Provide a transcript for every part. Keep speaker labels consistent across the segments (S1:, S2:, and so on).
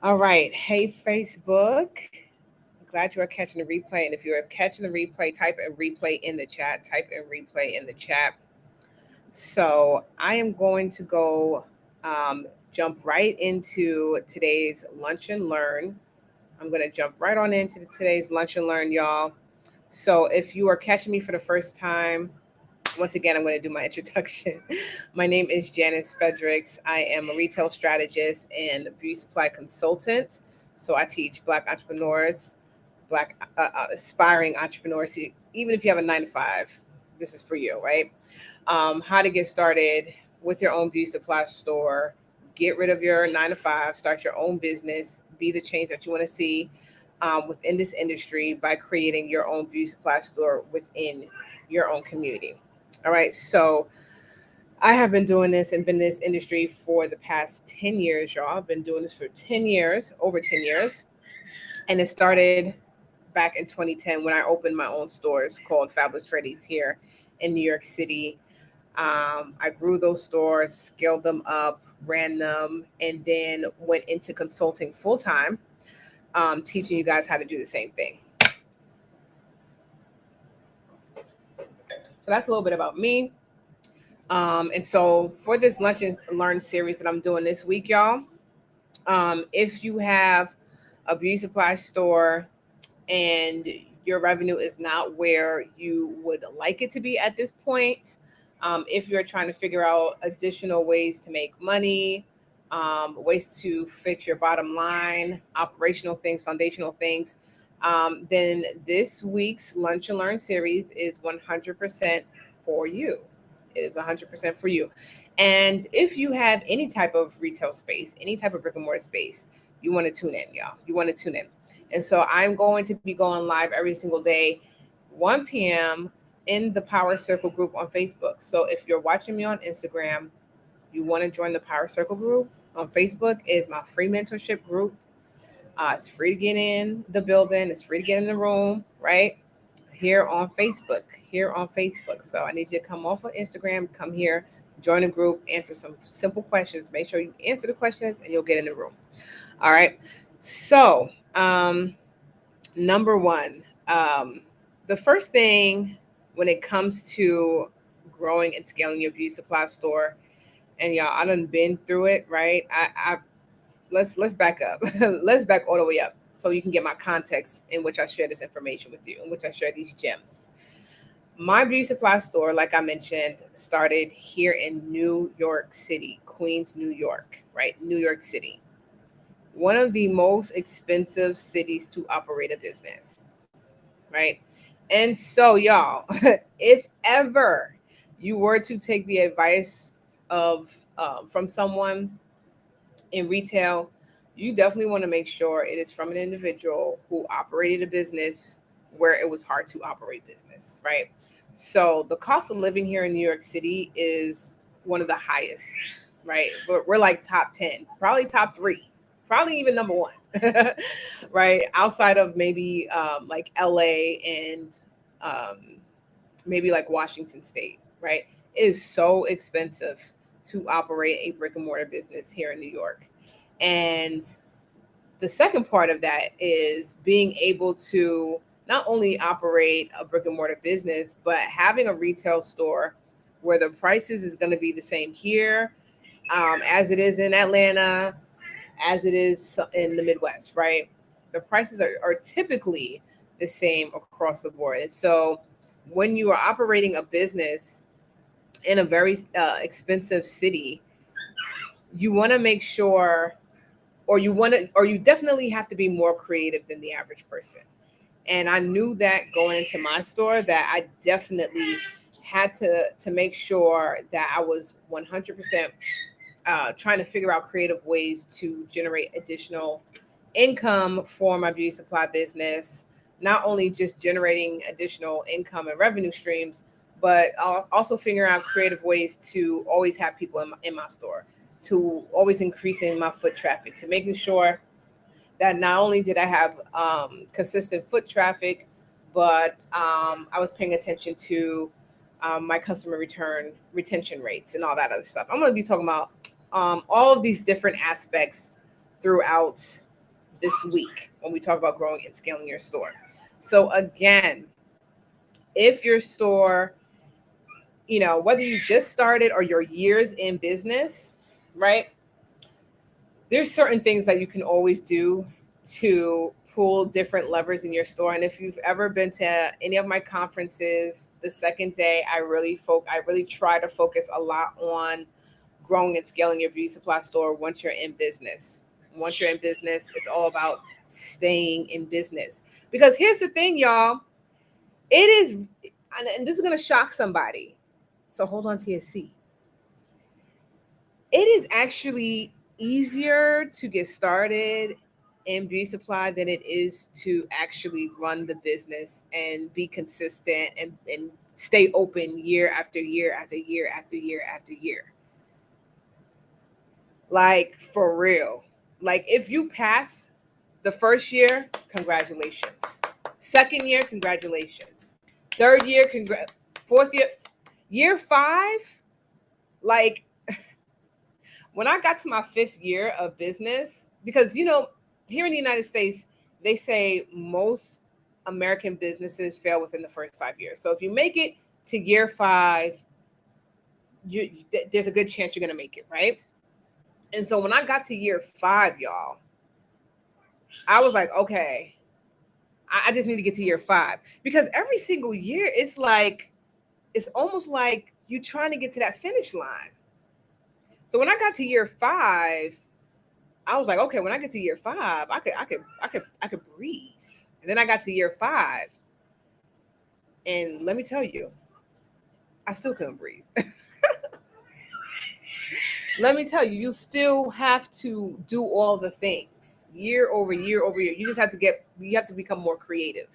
S1: All right. Hey, Facebook. Glad you are catching the replay. And if you're catching the replay, type in replay in the chat. Type in replay in the chat. So I am going to go jump right into today's lunch and learn. I'm going to jump right on into today's lunch and learn, y'all. So if you are catching me for the first time, once again, I'm going to do my introduction. My name is Janice Fredericks. I am a retail strategist and beauty supply consultant. So I teach Black entrepreneurs, Black aspiring entrepreneurs, even if you have a 9 to 5, this is for you, right? How to get started with your own beauty supply store, get rid of your 9 to 5, start your own business, be the change that you want to see within this industry by creating your own beauty supply store within your own community. All right. So I have been doing this and been in this industry for the past 10 years, y'all. I've been doing this for 10 years, over 10 years. And it started back in 2010 when I opened my own stores called Fabulous Freddy's here in New York City. I grew those stores, scaled them up, ran them, and then went into consulting full time, teaching you guys how to do the same thing. So that's a little bit about me. And so for this Lunch and Learn series that I'm doing this week, y'all, if you have a beauty supply store and your revenue is not where you would like it to be at this point, if you're trying to figure out additional ways to make money, ways to fix your bottom line, operational things, foundational things, then this week's Lunch and Learn series is 100% for you. It is 100% for you. And if you have any type of retail space, any type of brick and mortar space, you want to tune in, y'all. You want to tune in. And so I'm going to be going live every single day, 1 p.m. in the Power Circle group on Facebook. So if you're watching me on Instagram, you want to join the Power Circle group on Facebook, is my free mentorship group. It's free to get in the building. It's free to get in the room, right? Here on Facebook, here on Facebook. So I need you to come off of Instagram, come here, join a group, answer some simple questions. Make sure you answer the questions and you'll get in the room. All right. So, number one, um, the first thing when it comes to growing and scaling your beauty supply store, and y'all, I done been through it, right? I let's back up. Let's back all the way up so you can get my context in which I share this information with you, in which I share these gems. My beauty supply store, like I mentioned, started here in New York City, Queens, New York, right? New York City. One of the most expensive cities to operate a business, right? And so, y'all, if ever you were to take the advice of from someone in retail, you definitely want to make sure it is from an individual who operated a business where it was hard to operate business, right? So the cost of living here in New York City is one of the highest, right? We're like top 10, probably top three, probably even number one, right? Outside of maybe like LA and um, maybe like Washington State, right? It is so expensive to operate a brick and mortar business here in New York. And the second part of that is being able to not only operate a brick and mortar business, but having a retail store where the prices is going to be the same here as it is in Atlanta, as it is in the Midwest, right? The prices are typically the same across the board. And so when you are operating a business in a very expensive city, you want to make sure, or you definitely have to be more creative than the average person. And I knew that going into my store that I definitely had to make sure that I was 100% trying to figure out creative ways to generate additional income for my beauty supply business. Not only just generating additional income and revenue streams, but also figuring out creative ways to always have people in my store, to always increasing my foot traffic, to making sure that not only did I have consistent foot traffic, but I was paying attention to my customer retention rates and all that other stuff. I'm going to be talking about all of these different aspects throughout this week when we talk about growing and scaling your store. So again, if your store, whether you just started or your years in business, right? There's certain things that you can always do to pull different levers in your store. And if you've ever been to any of my conferences, the second day, I really try to focus a lot on growing and scaling your beauty supply store once you're in business. Once you're in business, it's all about staying in business. Because here's the thing, y'all. It is, and this is going to shock somebody. So hold on to your seat. It is actually easier to get started in beauty supply than it is to actually run the business and be consistent and stay open year after year after year after year after year. Like, for real. Like, if you pass the first year, congratulations. Second year, congratulations. Third year, fourth year, year 5, like, when I got to my 5th year of business, because, here in the United States, they say most American businesses fail within the first 5 years. So if you make it to year 5, there's a good chance you're going to make it, right? And so when I got to year 5, y'all, I was like, okay, I just need to get to year 5, because every single year it's almost like you trying to get to that finish line. So when I got to year 5, I was like, okay, when I get to year 5, I could breathe. And then I got to year 5, and let me tell you, I still couldn't breathe. Let me tell you, you still have to do all the things year over year over year. You have to become more creative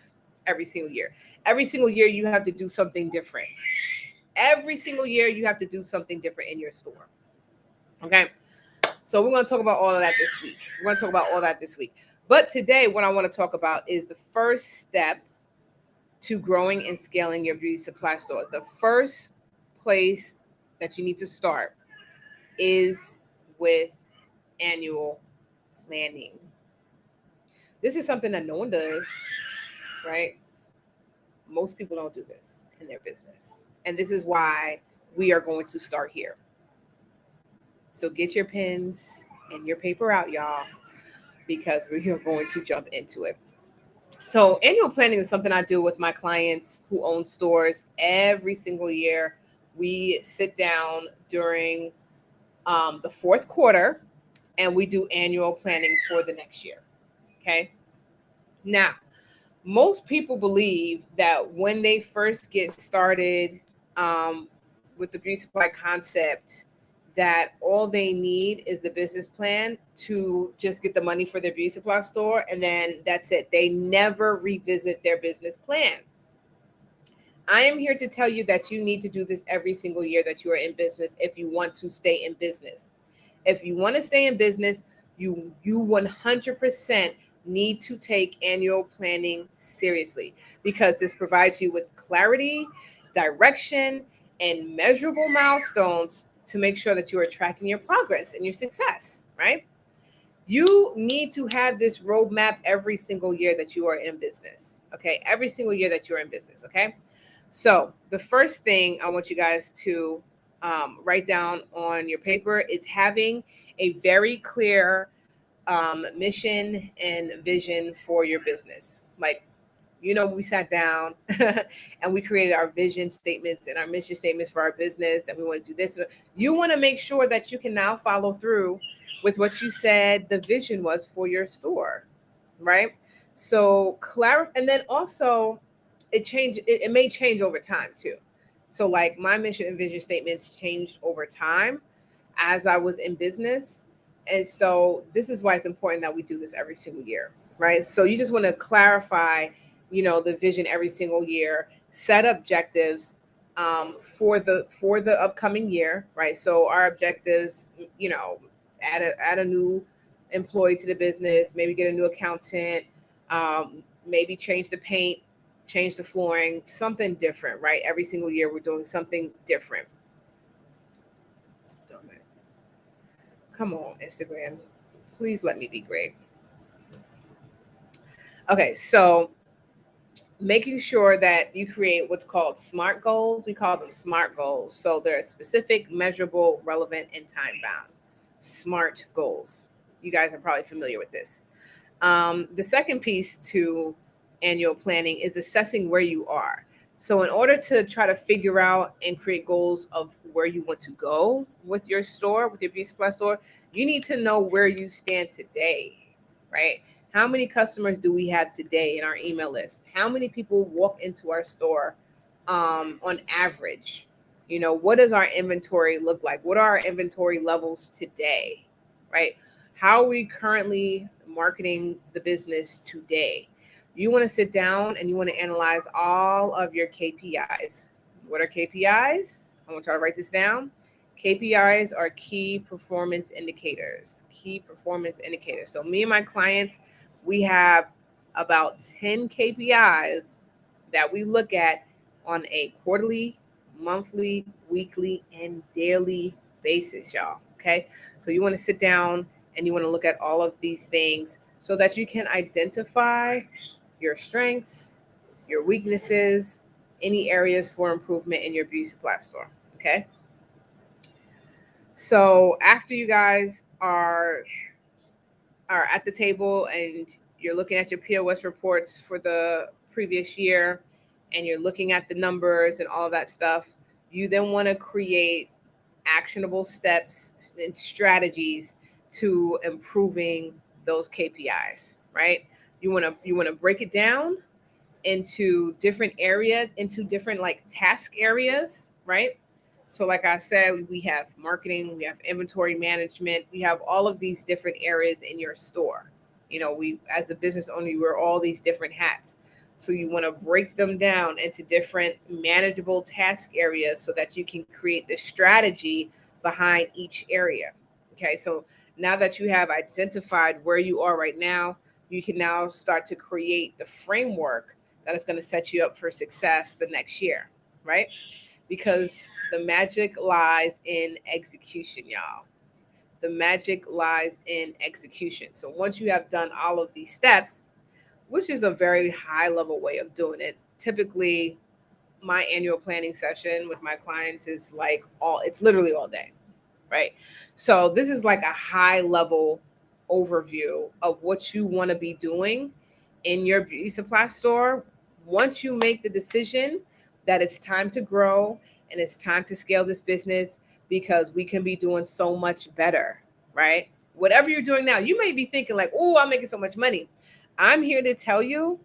S1: every single year. Every single year you have to do something different. Every single year you have to do something different in your store. Okay. So we're going to talk about all of that this week. But today, what I want to talk about is the first step to growing and scaling your beauty supply store. The first place that you need to start is with annual planning. This is something that no one does, right? Most people don't do this in their business. And this is why we are going to start here. So get your pens and your paper out, y'all, because we are going to jump into it. So annual planning is something I do with my clients who own stores every single year. We sit down during the 4th quarter and we do annual planning for the next year. Okay. Now, most people believe that when they first get started with the beauty supply concept, that all they need is the business plan to just get the money for their beauty supply store, and then that's it. They never revisit their business plan. I am here to tell you that you need to do this every single year that you are in business if you want to stay in business. If you want to stay in business, you 100% need to take annual planning seriously, because this provides you with clarity, direction, and measurable milestones to make sure that you are tracking your progress and your success, right? You need to have this roadmap every single year that you are in business, okay? Every single year that you're in business, okay? So the first thing I want you guys to write down on your paper is having a very clear mission and vision for your business. Like, we sat down and we created our vision statements and our mission statements for our business, and we want to do this. You want to make sure that you can now follow through with what you said the vision was for your store, right? So and then also it may change over time too. So like my mission and vision statements changed over time as I was in business. And so this is why it's important that we do this every single year, right? So you just want to clarify, the vision every single year, set objectives for the upcoming year, right? So our objectives, add a new employee to the business, maybe get a new accountant, maybe change the paint, change the flooring, something different, right? Every single year we're doing something different. Come on, Instagram. Please let me be great. Okay, so making sure that you create what's called SMART goals. We call them SMART goals. So they're specific, measurable, relevant, and time bound. SMART goals. You guys are probably familiar with this. The second piece to annual planning is assessing where you are. So, in order to try to figure out and create goals of where you want to go with your store, with your beauty supply store, you need to know where you stand today, right? How many customers do we have today in our email list? How many people walk into our store on average? You know, what does our inventory look like? What are our inventory levels today, right? How are we currently marketing the business today? You want to sit down and you want to analyze all of your KPIs. What are KPIs? I want you to write this down. KPIs are key performance indicators. Key performance indicators. So, me and my clients, we have about 10 KPIs that we look at on a quarterly, monthly, weekly, and daily basis, y'all. Okay. So, you want to sit down and you want to look at all of these things so that you can identify your strengths, your weaknesses, any areas for improvement in your beauty supply store. Okay. So after you guys are at the table and you're looking at your POS reports for the previous year and you're looking at the numbers and all of that stuff, you then want to create actionable steps and strategies to improving those KPIs, right? You want to break it down into different like task areas, right? So like I said, we have marketing, we have inventory management, we have all of these different areas in your store. You know, we as a business owner, you wear all these different hats. So you want to break them down into different manageable task areas so that you can create the strategy behind each area. Okay, so now that you have identified where you are right now, you can now start to create the framework that is going to set you up for success the next year, right? Because the magic lies in execution, y'all. The magic lies in execution. So once you have done all of these steps, which is a very high level way of doing it, typically my annual planning session with my clients is like it's literally all day, right? So this is like a high level overview of what you want to be doing in your beauty supply store. Once you make the decision that it's time to grow and it's time to scale this business, because we can be doing so much better, right? Whatever you're doing now, you may be thinking like, oh, I'm making so much money. I'm here to tell you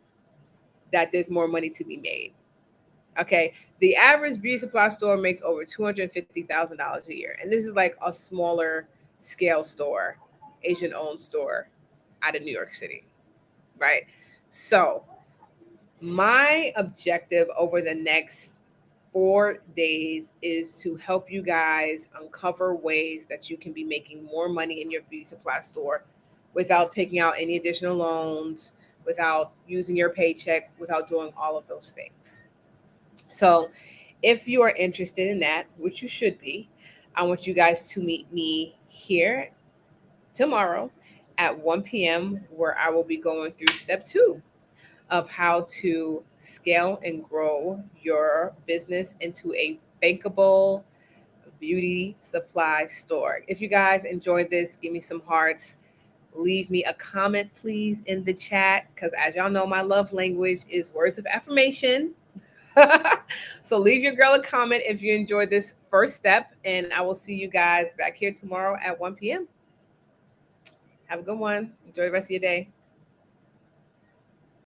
S1: that there's more money to be made. Okay, the average beauty supply store makes over $250,000 a year, and this is like a smaller scale store, Asian-owned store out of New York City, right? So my objective over the next 4 days is to help you guys uncover ways that you can be making more money in your beauty supply store without taking out any additional loans, without using your paycheck, without doing all of those things. So, if you are interested in that, which you should be, I want you guys to meet me here tomorrow at 1 p.m., where I will be going through step 2 of how to scale and grow your business into a bankable beauty supply store. If you guys enjoyed this, give me some hearts. Leave me a comment, please, in the chat, because as y'all know, my love language is words of affirmation. So leave your girl a comment if you enjoyed this first step, and I will see you guys back here tomorrow at 1 p.m. Have a good one. Enjoy the rest of your day.